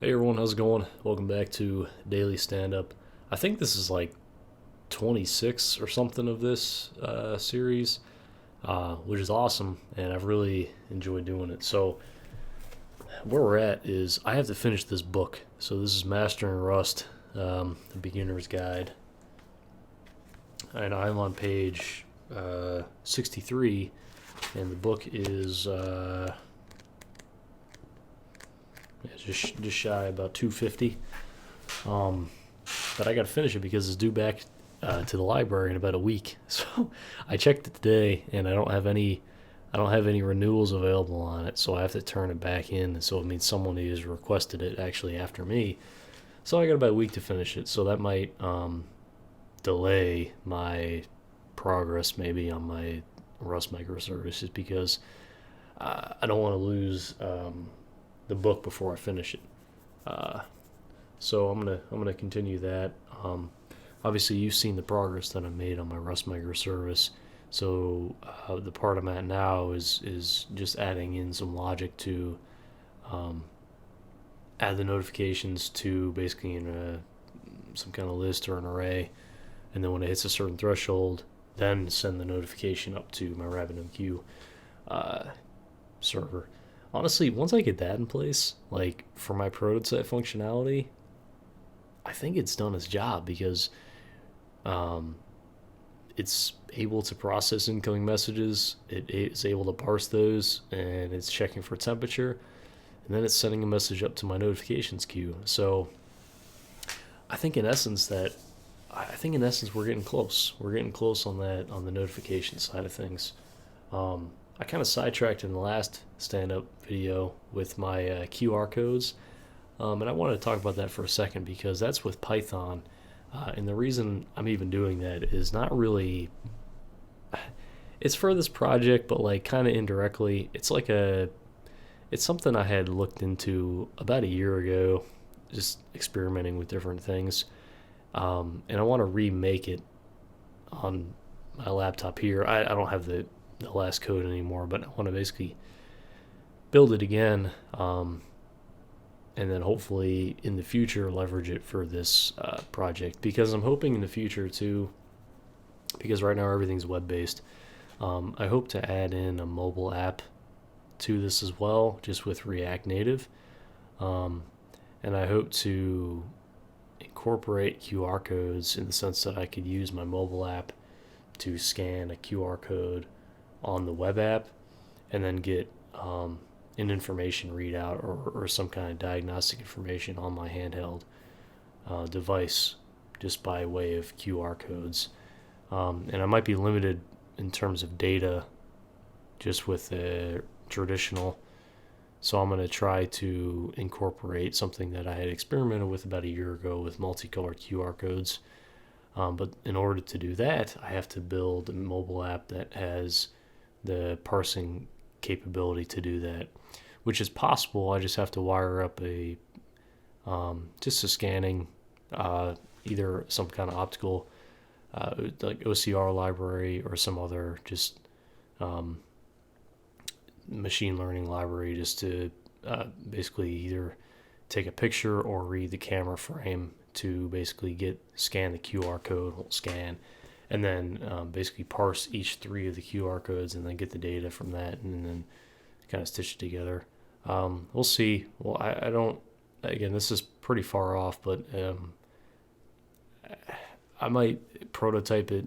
Hey everyone, how's it going? Welcome back to Daily Standup. I think this is like 26 or something of this series, which is awesome, and I've really enjoyed doing it. So, where we're at is I have to finish this book. So, this is Mastering Rust, the beginner's guide, and I'm on page 63, and the book is just shy about 250. Um, but I got to finish it because it's due back to the library in about a week. So I checked it today, and I don't have any renewals available on it. So I have to turn it back in. So it means someone has requested it actually after me. So I got about a week to finish it. So that might delay my progress maybe on my Rust microservices because I don't want to lose the book before I finish it. Uh, so I'm gonna continue that. Obviously, you've seen the progress that I made on my Rust microservice. So the part I'm at now is just adding in some logic to um, add the notifications to basically in some kind of list or an array, and then when it hits a certain threshold, then send the notification up to my RabbitMQ uh, server. Honestly, once I get that in place, like for my prototype functionality, I think it's done its job because um, it's able to process incoming messages. It is able to parse those, and it's checking for temperature, and then it's sending a message up to my notifications queue. So I think in essence that I think in essence we're getting close. We're getting close on that on the notification side of things. I kind of sidetracked in the last stand-up video with my QR codes, and I wanted to talk about that for a second because that's with Python. And the reason I'm even doing that is not really. It's for this project, but like kind of indirectly. It's something I had looked into about a year ago, just experimenting with different things. And I want to remake it on my laptop here. I don't have the last code anymore, but I want to basically build it again. And then hopefully in the future leverage it for this project because I'm hoping in the future too, because right now everything's web based. I hope to add in a mobile app to this as well, just with React Native. Um, and I hope to incorporate QR codes in the sense that I could use my mobile app to scan a QR code on the web app and then get an information readout or some kind of diagnostic information on my handheld device just by way of QR codes. And I might be limited in terms of data just with the traditional. So I'm going to try to incorporate something that I had experimented with about a year ago with multicolored QR codes. But in order to do that, I have to build a mobile app that has the parsing capability to do that, which is possible. I just have to wire up just a scanning, either some kind of optical, like OCR library or some other just um, machine learning library, just to basically either take a picture or read the camera frame to basically scan the QR code, whole scan, and then basically parse each three of the QR codes and then get the data from that and then kind of stitch it together. We'll see. Well, I don't. Again, this is pretty far off, but I might prototype it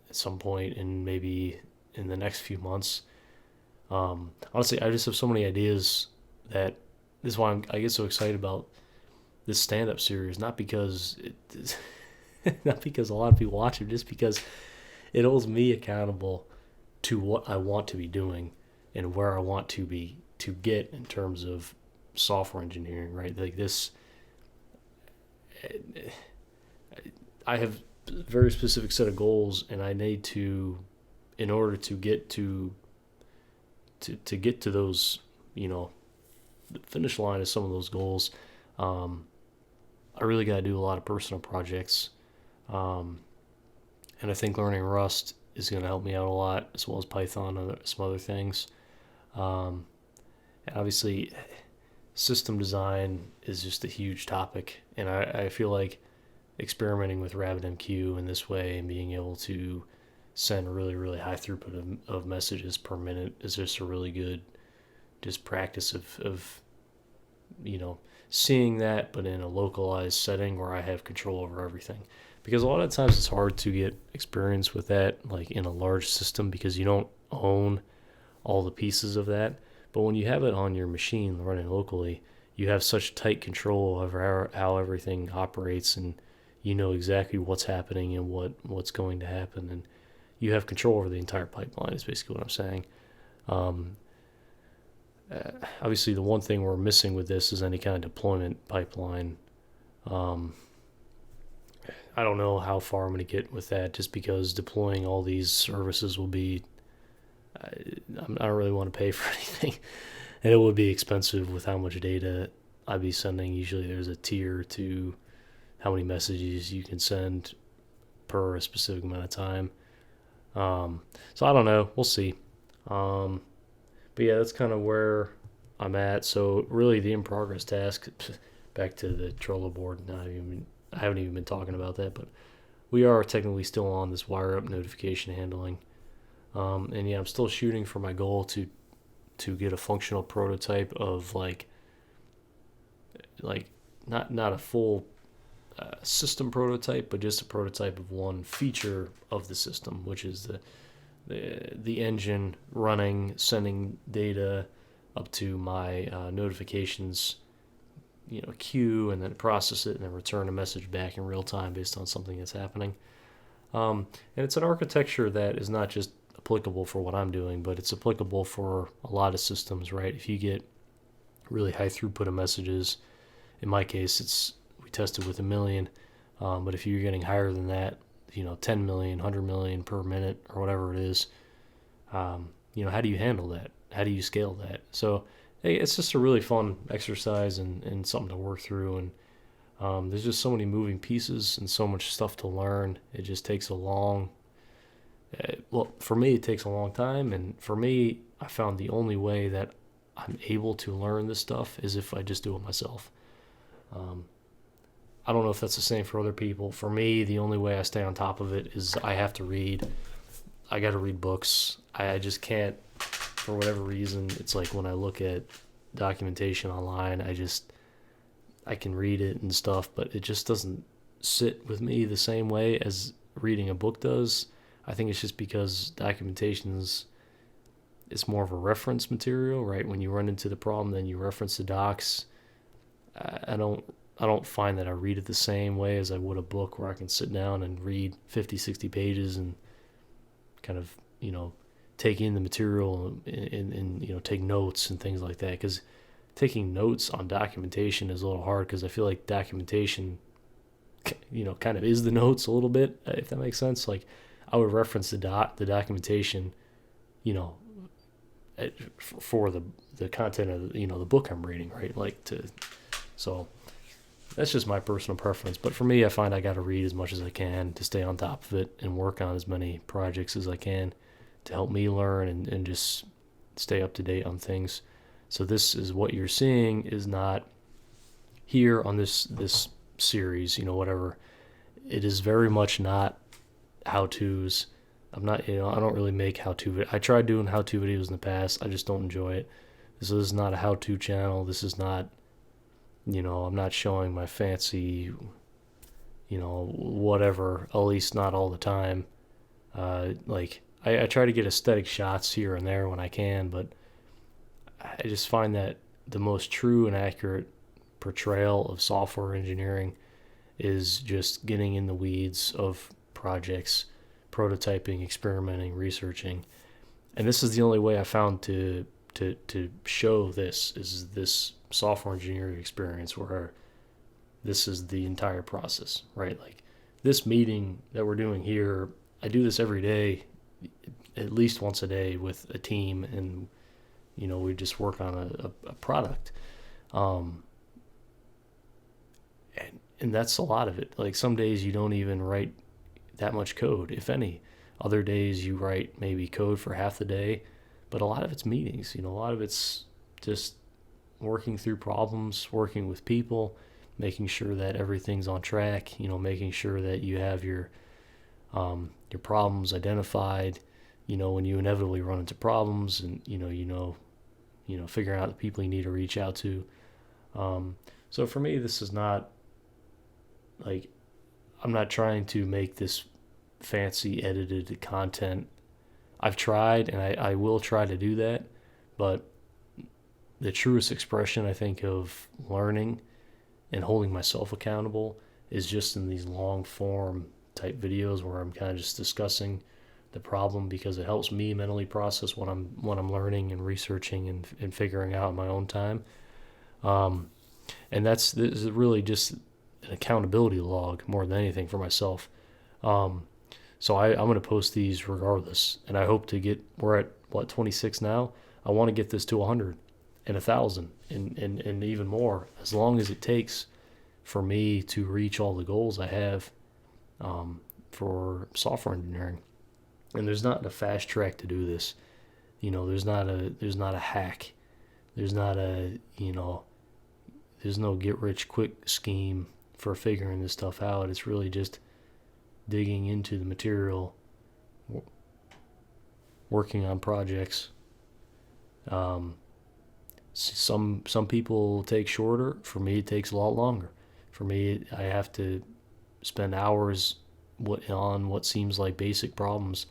at some point and maybe in the next few months. Honestly, I just have so many ideas that this is why I get so excited about this stand-up series. Not because not because a lot of people watch it, just because it holds me accountable to what I want to be doing and where I want to get in terms of software engineering. Right, like this, I have a very specific set of goals, and I need to, in order to get to get to those, the finish line of some of those goals. Um, I really got to do a lot of personal projects, um, and I think learning Rust is going to help me out a lot, as well as Python and some other things. Um, and obviously, system design is just a huge topic, and I feel like experimenting with RabbitMQ in this way and being able to send really, really high throughput of messages per minute is just a really good just practice of you know, seeing that, but in a localized setting where I have control over everything. Because a lot of times it's hard to get experience with that, like in a large system, because you don't own all the pieces of that. But when you have it on your machine running locally, you have such tight control over how everything operates, and you know exactly what's happening and what's going to happen, and you have control over the entire pipeline. Is basically what I'm saying. Um, Obviously, the one thing we're missing with this is any kind of deployment pipeline. Um, I don't know how far I'm going to get with that, just because deploying all these services will be. I don't really want to pay for anything, and it would be expensive with how much data I'd be sending. Usually, there's a tier to how many messages you can send per a specific amount of time. So I don't know. We'll see. Um, But yeah, that's kind of where I'm at. So really, the in progress task. Back to the Trello board. I haven't even been talking about that, but we are technically still on this wire up notification handling. And yeah, I'm still shooting for my goal to get a functional prototype of like not a full system prototype, but just a prototype of one feature of the system, which is the engine running, sending data up to my notifications, queue, and then process it and then return a message back in real time based on something that's happening. And it's an architecture that is not just applicable for what I'm doing, but it's applicable for a lot of systems, right? If you get really high throughput of messages, in my case, we tested with 1 million, but if you're getting higher than that, 10 million, 100 million per minute or whatever it is, how do you handle that? How do you scale that? So hey, it's just a really fun exercise and something to work through. And there's just so many moving pieces and so much stuff to learn. It just takes for me, it takes a long time. And for me, I found the only way that I'm able to learn this stuff is if I just do it myself. Um, I don't know if that's the same for other people. For me, the only way I stay on top of it is I have to read. I got to read books. I just can't, for whatever reason. It's like when I look at documentation online, I can read it and stuff, but it just doesn't sit with me the same way as reading a book does. I think it's just because it's more of a reference material, right? When you run into the problem, then you reference the docs. I don't find that I read it the same way as I would a book, where I can sit down and read 50, 60 pages and kind of, take in the material and take notes and things like that. Because taking notes on documentation is a little hard, because I feel like documentation, kind of is the notes a little bit, if that makes sense. Like, I would reference the documentation, for the content of the book I'm reading, right? So that's just my personal preference. But for me, I find I got to read as much as I can to stay on top of it and work on as many projects as I can to help me learn and just stay up to date on things. So this is what you're seeing is not here on this series, whatever. It is very much not how-tos. I'm not, I don't really make how-to. I tried doing how-to videos in the past. I just don't enjoy it. This is not a how-to channel. This is not, I'm not showing my fancy, whatever, at least not all the time. I try to get aesthetic shots here and there when I can, but I just find that the most true and accurate portrayal of software engineering is just getting in the weeds of projects, prototyping, experimenting, researching. And this is the only way I found to show this, is this software engineering experience, where this is the entire process, right? Like, this meeting that we're doing here, I do this every day, at least once a day with a team, and we just work on a product, and that's a lot of it. Like, some days you don't even write that much code, if any. Other days you write maybe code for half the day, but a lot of it's meetings. A lot of it's just working through problems, working with people, making sure that everything's on track, making sure that you have your problems identified, when you inevitably run into problems, and figuring out the people you need to reach out to. So for me, this is not like, I'm not trying to make this fancy edited content. I've tried, and I will try to do that, but the truest expression, I think, of learning and holding myself accountable is just in these long form type videos where I'm kind of just discussing the problem, because it helps me mentally process what I'm learning and researching and figuring out in my own time. And this is really just an accountability log more than anything for myself. So I'm going to post these regardless, and I hope to we're at 26 now. I want to get this to 100 and 1,000 and even more, as long as it takes for me to reach all the goals I have for software engineering. And there's not a fast track to do this. There's not a hack. There's not there's no get rich quick scheme for figuring this stuff out. It's really just digging into the material, working on projects. Some people take shorter. For me, it takes a lot longer. For me, I have to spend hours on what seems like basic problems,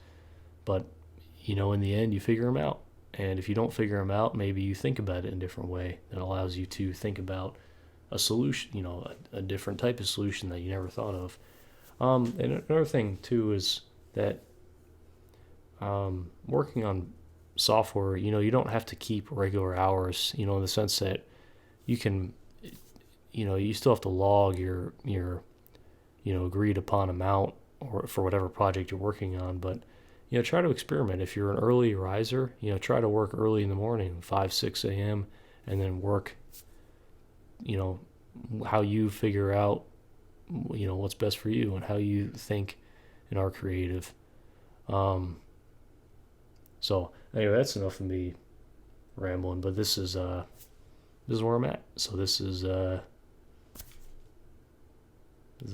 but in the end, you figure them out. And if you don't figure them out, maybe you think about it in a different way that allows you to think about a solution, a different type of solution that you never thought of. And another thing too is that working on software, you don't have to keep regular hours, in the sense that you can, you still have to log your agreed upon amount or for whatever project you're working on. But try to experiment. If you're an early riser, try to work early in the morning, 5-6 a.m., and then work how you figure out what's best for you and how you think and are creative. So anyway, that's enough of me rambling, but this is where I'm at. So this is the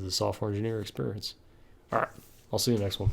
software engineer experience. All right, I'll see you next one.